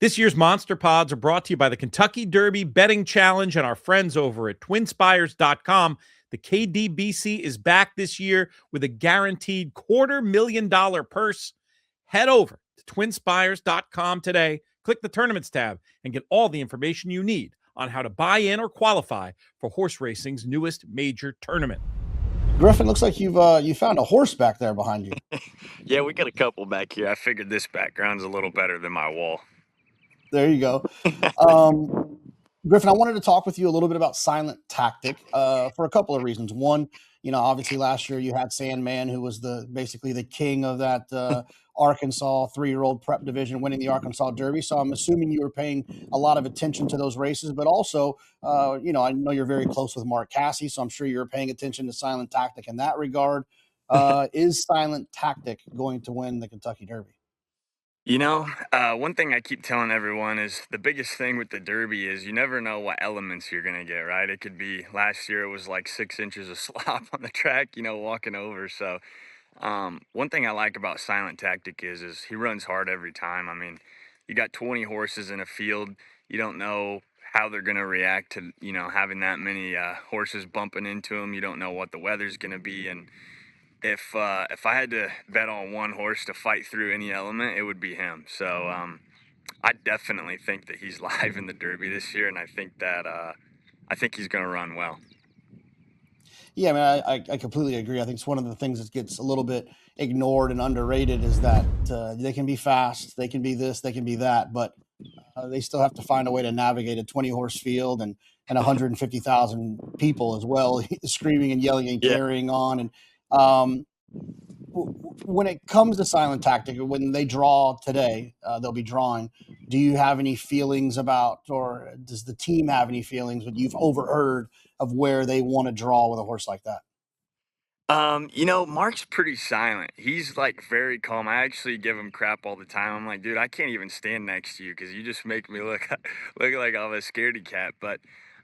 This year's Monster Pods are brought to you by the Kentucky Derby Betting Challenge and our friends over at twinspires.com. The KDBC is back this year with a guaranteed $250,000 purse. Head over to twinspires.com today, click the Tournaments tab, and get all the information you need on how to buy in or qualify for horse racing's newest major tournament. Griffin, looks like you found a horse back there behind you. Yeah, we got a couple back here. I figured this background's a little better than my wall. There you go. Griffin, I wanted to talk with you a little bit about Silent Tactic for a couple of reasons. One, obviously last year you had Sandman, who was basically the king of that Arkansas 3-year-old prep division, winning the Arkansas Derby. So I'm assuming you were paying a lot of attention to those races, but also, I know you're very close with Mark Casse, so I'm sure you're paying attention to Silent Tactic in that regard. Is Silent Tactic going to win the Kentucky Derby? One thing I keep telling everyone is the biggest thing with the Derby is you never know what elements you're going to get, right? It could be last year it was like 6 inches of slop on the track, walking over. So one thing I like about Silent Tactic is he runs hard every time. I mean, you got 20 horses in a field. You don't know how they're going to react to, having that many horses bumping into them. You don't know what the weather's going to be. And if I had to bet on one horse to fight through any element, it would be him. So I definitely think that he's live in the Derby this year, and I think he's going to run well. Yeah, I mean, I completely agree. I think it's one of the things that gets a little bit ignored and underrated is that they can be fast, they can be this, they can be that, but they still have to find a way to navigate a 20-horse field and 150,000 people as well, screaming and yelling and carrying on. And when it comes to Silent Tactic, when they draw today, they'll be drawing. Do you have any feelings about, or does the team have any feelings that you've overheard of where they want to draw with a horse like that? Mark's pretty silent. He's like very calm. I actually give him crap all the time. I'm like, dude, I can't even stand next to you because you just make me look like I'm a scaredy cat. But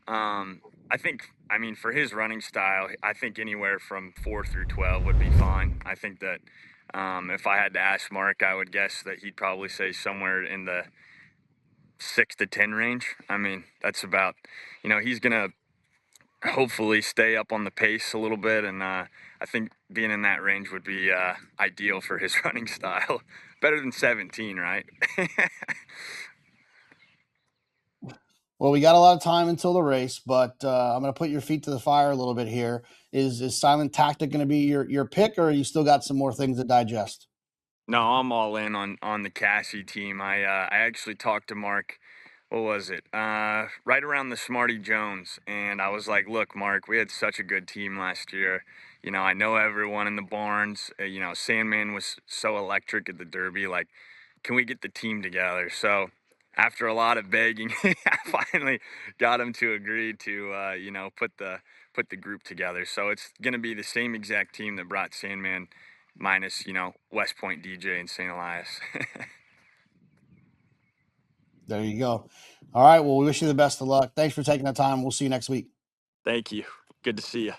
I mean, for his running style, I think anywhere from 4 through 12 would be fine. I think that if I had to ask Mark, I would guess that he'd probably say somewhere in the 6 to 10 range. I mean, that's about, he's gonna hopefully stay up on the pace a little bit, and I think being in that range would be ideal for his running style. Better than 17, right? Well, we got a lot of time until the race, but I'm going to put your feet to the fire a little bit here. Is Silent Tactic going to be your pick, or you still got some more things to digest? No, I'm all in on the Casse team. I actually talked to Mark. What was it? Right around the Smarty Jones, and I was like, "Look, Mark, we had such a good team last year. I know everyone in the barns. Sandman was so electric at the Derby. Like, can we get the team together?" So, after a lot of begging, I finally got him to agree to put the group together. So it's gonna be the same exact team that brought Sandman, minus West Point DJ and St. Elias. There you go. All right. Well, we wish you the best of luck. Thanks for taking the time. We'll see you next week. Thank you. Good to see you.